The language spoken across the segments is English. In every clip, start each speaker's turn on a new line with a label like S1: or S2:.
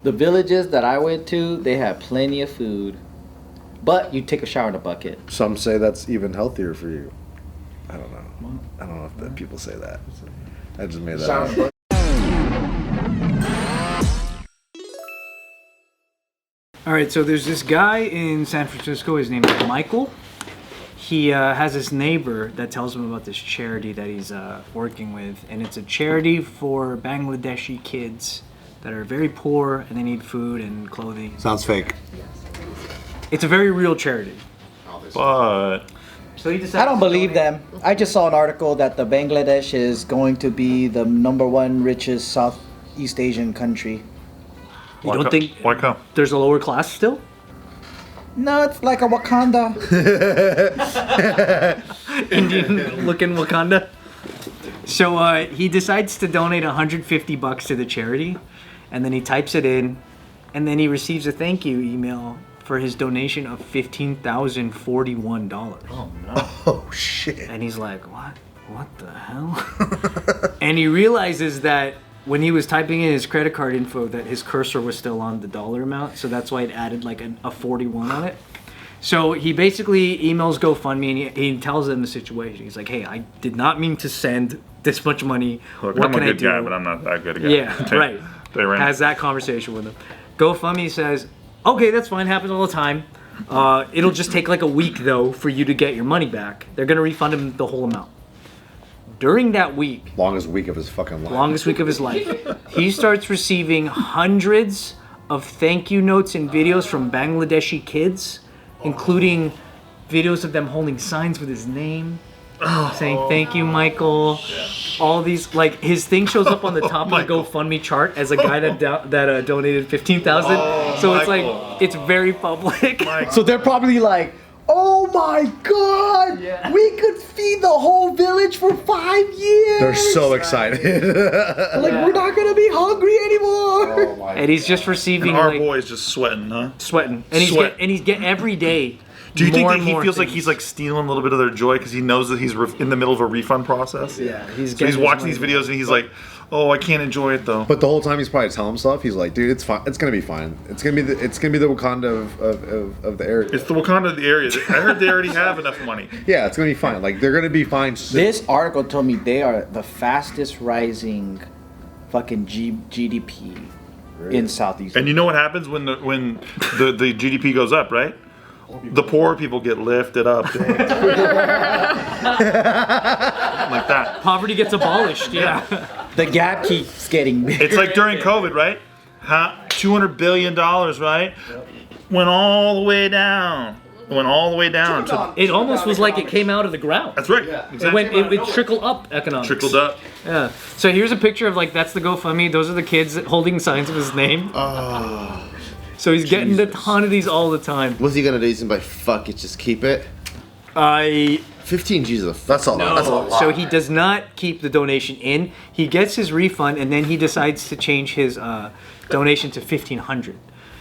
S1: The villages that I went to, they had plenty of food. But you take a shower in a bucket.
S2: Some say that's even healthier for you. I don't know. I don't know if people say that. I just made that up.
S3: All right, so there's this guy in San Francisco. His name is Michael. He has this neighbor that tells him about this charity that he's working with, and it's a charity for Bangladeshi kids that are very poor and they need food and clothing.
S4: Sounds fake.
S3: It's a very real charity.
S5: But
S3: so he decided
S1: I don't believe them. I just saw an article that the Bangladesh is going to be the #1 richest Southeast Asian country.
S3: You don't think
S5: why come?
S3: There's a lower class still?
S1: No, it's like a Wakanda.
S3: Indian looking Wakanda. So he decides to donate $150 to the charity, and then he types it in, and then he receives a thank you email for his donation of $15,041.
S4: Oh no! Oh shit!
S3: And he's like, what the hell? And he realizes that when he was typing in his credit card info, that his cursor was still on the dollar amount, so that's why it added like a 41 on it. So he basically emails GoFundMe and he tells them the situation. He's like, hey, I did not mean to send this much money.
S5: Look,
S3: what
S5: I'm
S3: can
S5: a
S3: I
S5: good
S3: do?
S5: guy, but I'm not that good a guy.
S3: Yeah, right.
S5: They ran.
S3: Has that conversation with him. GoFundMe says, okay, that's fine, happens all the time. It'll just take like a week though for you to get your money back. They're gonna refund him the whole amount. During that week,
S2: Longest week of his fucking life.
S3: longest week of his life, he starts receiving hundreds of thank you notes and videos from Bangladeshi kids, including videos of them holding signs with his name, saying thank you, Michael. All these, like, his thing shows up on the top of the GoFundMe chart as a guy that donated $15,000. So it's like, it's very public.
S1: So they're probably like, oh my god, we could feed the whole village for 5 years.
S2: They're so excited.
S1: Like, we're not gonna be hungry anymore.
S2: Oh my
S3: And he's just receiving
S5: And our
S3: like
S5: boy's just sweating, huh?
S3: sweating, and he's getting every day.
S5: Do you think
S3: more
S5: that
S3: and
S5: he
S3: more
S5: feels like
S3: things.
S5: he's like stealing a little bit of their joy because he knows that he's in the middle of a refund process?
S3: Yeah,
S5: So
S3: he's
S5: he's watching these videos and he's like, "Oh, I can't enjoy it though."
S2: But the whole time he's probably telling himself, he's like, dude, it's fine. It's gonna be fine. It's gonna be the Wakanda of the area.
S5: It's the Wakanda of the area. I heard they already have enough money.
S2: Yeah, it's gonna be fine. Like they're gonna be fine soon.
S1: This article told me they are the fastest rising fucking GDP in Southeast.
S5: And you know what happens when the GDP goes up, right? The poor people get lifted up. Like that.
S3: Poverty gets abolished. Yeah.
S1: The gap keeps getting bigger.
S5: It's like during COVID, right? $200 billion, right? Went all the way down. Went all the way down.
S3: It almost was like it came out of the ground.
S5: That's right. Exactly.
S3: It trickled up economics.
S5: Trickled up.
S3: Yeah. So here's a picture of like that's the GoFundMe. Those are the kids holding signs of his name. So he's getting a ton of these all the time.
S4: What's he gonna do? He's gonna be like, fuck it, just keep it. 15 G's is that's a lot. That's a lot.
S3: So he does not keep the donation in. He gets his refund and then he decides to change his donation to $1,500.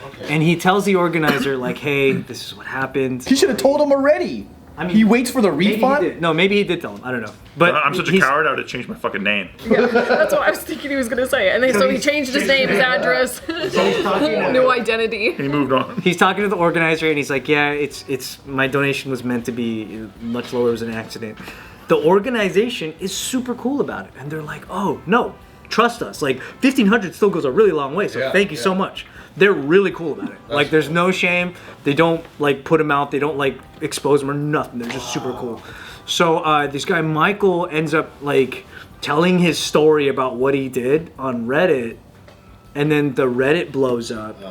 S3: Okay. And he tells the organizer like, "Hey, this is what happened."
S1: He should have told him already. I mean, he waits for the refund.
S3: Maybe he did tell him. I don't know. But
S5: I'm such a coward. I would have changed my fucking name.
S6: Yeah, that's what I was thinking he was gonna say. And then so he changed his name, his address, new identity.
S5: He moved on.
S3: He's talking to the organizer and he's like, "Yeah, it's my donation was meant to be much lower. It was an accident." The organization is super cool about it, and they're like, "Oh no, trust us. Like 1,500 still goes a really long way. So thank you so much." They're really cool about it. Like there's no shame. They don't like put him out. They don't like expose him or nothing. They're just super cool. So this guy Michael ends up like telling his story about what he did on Reddit, and then the Reddit blows up,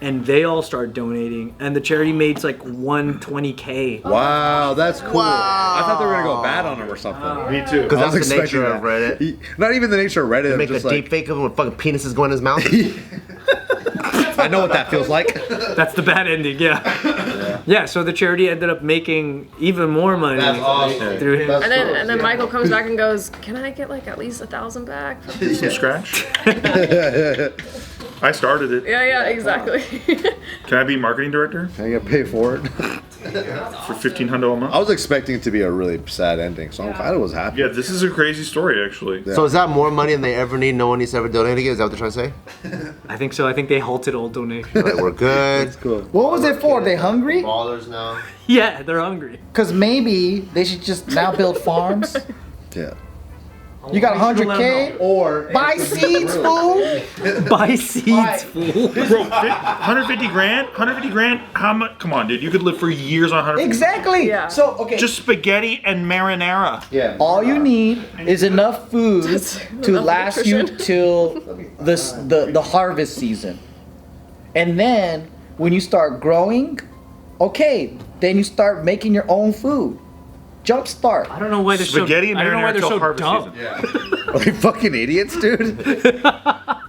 S3: and they all start donating, and the charity made like $120K.
S2: Wow, that's cool. I thought they were gonna go bad on him or something.
S5: Me too.
S4: Because
S2: I was
S4: that's the nature
S2: expecting
S4: of
S2: that.
S4: Reddit.
S2: Not even the nature of Reddit.
S4: Make a
S2: just
S4: deep fake of him with fucking penises going in his mouth.
S2: I know what that feels like.
S3: That's the bad ending, yeah. So the charity ended up making even more money through him.
S6: And then Michael comes back and goes, "Can I get like at least 1,000 back?"
S5: From scratch. I started it.
S6: Yeah, exactly.
S5: Can I be marketing director?
S2: I get paid for it.
S5: For $1,500 a month.
S2: I was expecting it to be a really sad ending, so I'm glad it was happy.
S5: Yeah, this is a crazy story, actually.
S2: Yeah.
S4: So is that more money than they ever need? No one needs to ever donate again? Is that what they're trying to say?
S3: I think so. I think they halted all donations.
S4: Like, we're good.
S2: That's cool.
S1: What was it for? They hungry?
S4: Ballers now.
S3: Yeah, they're hungry.
S1: Because maybe they should just now build farms.
S2: Yeah.
S1: You got 100K?
S2: Or
S1: Buy seeds, fool!
S3: Buy seeds, fool.
S5: Bro, 150 grand? 150 grand? How much? Come on, dude. You could live for years on 150
S1: Exactly.
S6: Yeah.
S1: So, okay.
S5: Just spaghetti and marinara.
S2: yeah.
S1: All you need is enough food to
S6: enough
S1: last you
S6: nutrition.
S1: till the harvest season. And then when you start growing, okay, then you start making your own food. Jumpstart.
S3: I don't know why they're
S5: Spaghetti
S3: so.
S5: and
S3: I don't know why
S5: marinara
S3: they're
S5: till
S3: so
S5: harvest
S3: dumb.
S5: season.
S2: Are you fucking idiots, dude?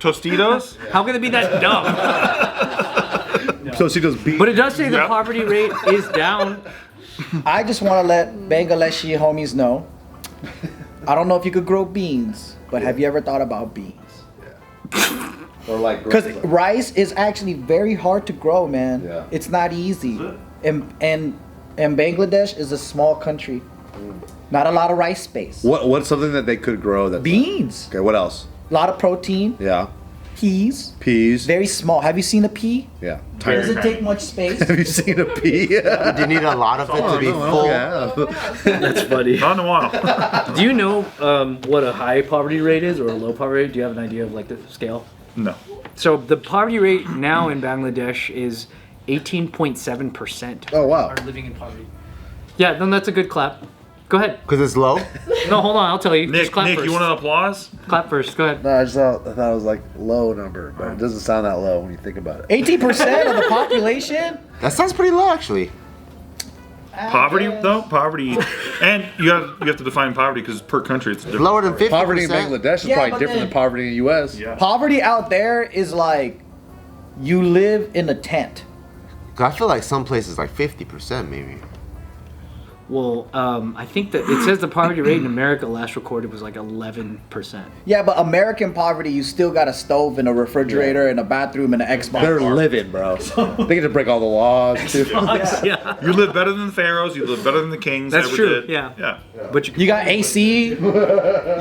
S5: Tostitos?
S3: How can they be that dumb?
S2: So she does beat.
S3: But it does say the
S5: Yeah.
S3: poverty rate is down.
S1: I just want to let Bangladeshi homies know. I don't know if you could grow beans, but have you ever thought about beans?
S2: Or like.
S1: Because rice is actually very hard to grow, man.
S2: Yeah.
S1: It's not easy. And Bangladesh is a small country. Not a lot of rice space.
S2: What's something that they could grow that?
S1: Beans.
S2: Okay, what else?
S1: A lot of protein.
S2: Yeah.
S1: Peas.
S2: Peas.
S1: Very small. Have you seen a pea?
S2: Yeah.
S1: It
S2: Tiny.
S1: doesn't take much space.
S2: Have you seen a pea?
S4: Do you need a lot of it to be full?
S2: Yeah.
S3: That's funny.
S5: Not in a while.
S3: Do you know what a high poverty rate is or a low poverty rate? Do you have an idea of like the scale?
S5: No.
S3: So the poverty rate now in Bangladesh is 18.7%.
S2: Oh wow.
S3: Are living in poverty. Yeah, then that's a good clap. Go ahead.
S4: Because it's low?
S3: No, hold on. I'll tell you. Just
S5: Nick,
S3: clap
S5: Nick,
S3: first.
S5: you want an applause?
S3: Clap first. Go ahead.
S2: No, I thought it was like low number, but it doesn't sound that low when you think about it.
S1: 18% of the population?
S4: That sounds pretty low, actually.
S5: Poverty, though? Poverty. And you have to define poverty because per country it's different.
S4: Lower than 50%.
S2: Poverty in Bangladesh is
S1: Yeah,
S2: probably
S1: but
S2: different
S1: then-
S2: than poverty in the U.S.
S5: Yeah.
S1: Poverty out there is like you live in a tent.
S4: I feel like some places like 50% maybe.
S3: Well, I think that it says the poverty rate in America last recorded was like 11%.
S1: Yeah, but American poverty, you still got a stove and a refrigerator and a bathroom and an Xbox.
S2: They're living, bro. They get to break all the laws too.
S3: Yeah.
S5: You live better than the pharaohs. You live better than the kings.
S3: That's
S5: ever
S3: true,
S5: Did.
S3: yeah.
S5: Yeah.
S3: But
S1: You got AC. You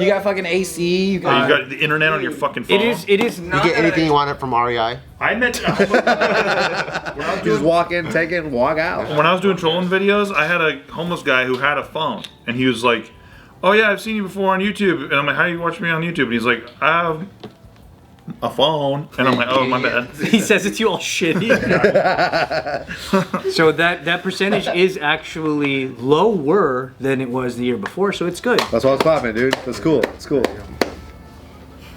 S1: got fucking AC. You got.
S5: You got the internet on your fucking phone.
S3: it is
S4: You
S3: not.
S4: get anything you want from REI?
S5: I met.
S2: You just walk in, take it, and walk out.
S5: When I was doing trolling videos, I had a homeless guy who had a phone, and he was like, "Oh yeah, I've seen you before on YouTube." And I'm like, "How do you watch me on YouTube?" And he's like, "I have a phone," and I'm like, "Oh, my bad."
S3: He says it to you all shitty. So that percentage is actually lower than it was the year before, so it's good.
S2: That's why I was popping, dude. That's cool. It's cool.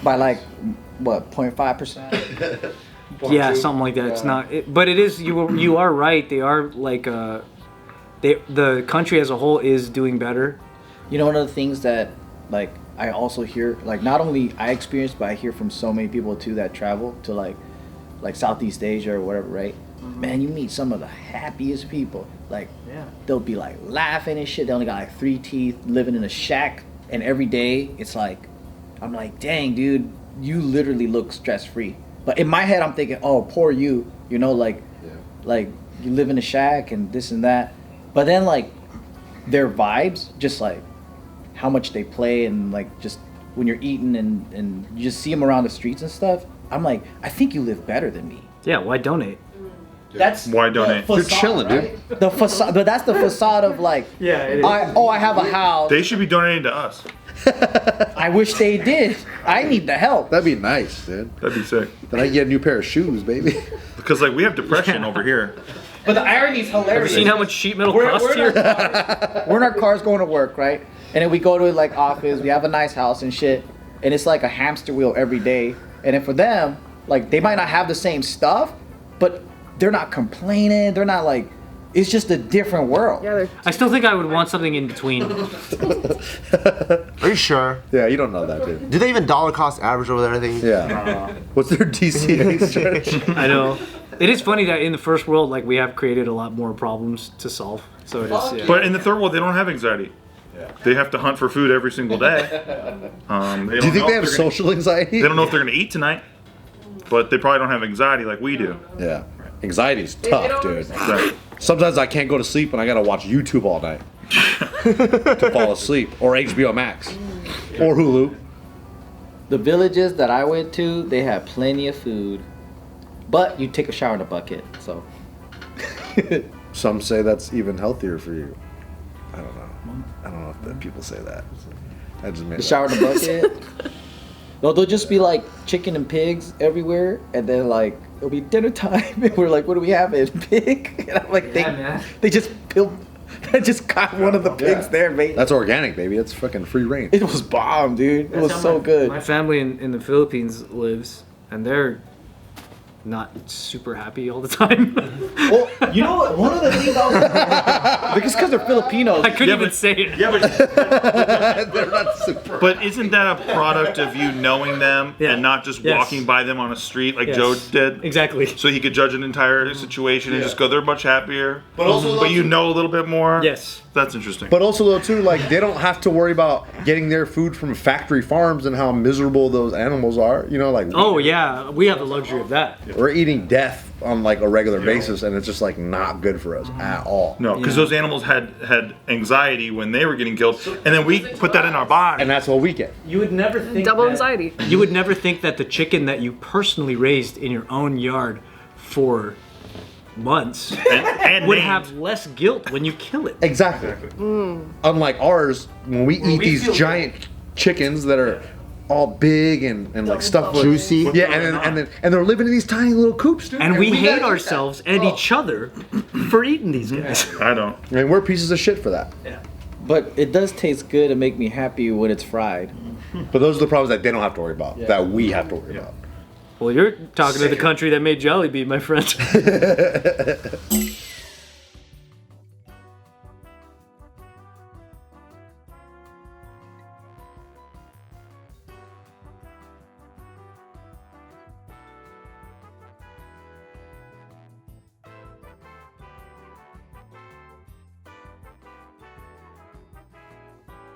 S1: By like, what, 0.5%?
S3: Yeah, something like that. It's not, but it is. You are right. They are like the country as a whole is doing better.
S1: You know, one of the things that, like, I also hear, like, not only I experience, but I hear from so many people too that travel to like Southeast Asia or whatever, right? Man, you meet some of the happiest people. Like, they'll be like laughing and shit. They only got like 3 teeth, living in a shack, and every day it's like, I'm like, dang, dude, you literally look stress free. But in my head, I'm thinking, oh, poor you. You know, like you live in a shack and this and that. But then like their vibes, just like how much they play and like just when you're eating and you just see them around the streets and stuff. I'm like, I think you live better than me.
S3: Yeah, why donate?
S1: That's
S5: Why donate?
S1: the
S2: You're
S1: facade,
S2: chilling, dude.
S1: right? The facade, but that's the facade of like,
S3: Yeah, it is.
S1: I have a house.
S5: They should be donating to us.
S1: I wish they did. I need the help.
S2: That'd be nice, dude.
S5: That'd be sick.
S2: Then I can get a new pair of shoes, baby.
S5: Because like we have depression over here.
S1: But the irony is hilarious.
S3: Have you seen how much sheet metal
S1: We're
S3: costs
S1: in our
S3: here?
S1: car- we're in our cars going to work, right? And then we go to like office. We have a nice house and shit. And it's like a hamster wheel every day. And then for them, like they might not have the same stuff, but they're not complaining. They're not like. It's just a different world.
S6: Yeah, they're
S3: I still think I would want something in between.
S4: Are you sure?
S2: Yeah, you don't know that, dude.
S4: Do they even dollar cost average over there, I think?
S2: Yeah. What's their DCA strategy?
S3: I know. It is funny that in the first world, like we have created a lot more problems to solve. So it is. Yeah.
S5: But in the third world, they don't have anxiety. They have to hunt for food every single day.
S2: Do you think they have social anxiety?
S5: They don't know if they're going to eat tonight, but they probably don't have anxiety like we do.
S2: Yeah. Anxiety's tough, dude.
S5: Right.
S2: Sometimes I can't go to sleep and I gotta watch YouTube all night to fall asleep, or HBO Max, or Hulu.
S1: The villages that I went to, they had plenty of food, but you take a shower in a bucket. So
S2: Some say that's even healthier for you. I don't know. I don't know if that people say that. I just made
S1: the shower in the bucket. No, they'll just be like chicken and pigs everywhere, and then like it'll be dinner time, and we're like, "What do we have? In pig?" And I'm like, they just I just caught one of the pigs there, mate.
S2: That's organic, baby. That's fucking free range.
S1: It was bomb, dude. It was so good.
S3: My family in the Philippines lives, and they're not super happy all the time.
S1: Well, you know what? One of the things because they're Filipinos.
S3: I couldn't even say it.
S5: Yeah, but
S2: They're not super.
S5: But isn't that a product of you knowing them and not just walking by them on a street like Joe did?
S3: Exactly.
S5: So he could judge an entire situation and just go, they're much happier.
S2: But also,
S5: but you know a little bit more.
S3: Yes.
S5: That's interesting.
S2: But also though too, like they don't have to worry about getting their food from factory farms and how miserable those animals are. You know, like
S3: Oh yeah, we have the luxury of that.
S2: we're eating death on like a regular basis, and it's just like not good for us at all.
S5: No, because those animals had anxiety when they were getting killed, and then we put that in our body.
S2: And that's what we get.
S3: You would never think
S6: Double
S3: that-
S6: anxiety.
S3: You would never think that the chicken that you personally raised in your own yard for months
S5: and
S3: would
S5: named.
S3: have less guilt when you kill it.
S2: Exactly. Unlike ours, when we eat these giant chickens that are all big and like stuffed with
S4: Juicy.
S2: Yeah, and they're living in these tiny little coops, dude.
S3: And we
S2: gotta
S3: hate
S2: get
S3: ourselves and each other for eating these guys.
S5: I don't.
S2: that. And we're pieces of shit for that.
S1: But it does taste good and make me happy when it's fried.
S2: But those are the problems that they don't have to worry about, that we have to worry about.
S3: Well, you're talking to the country that made Jollibee, my friend.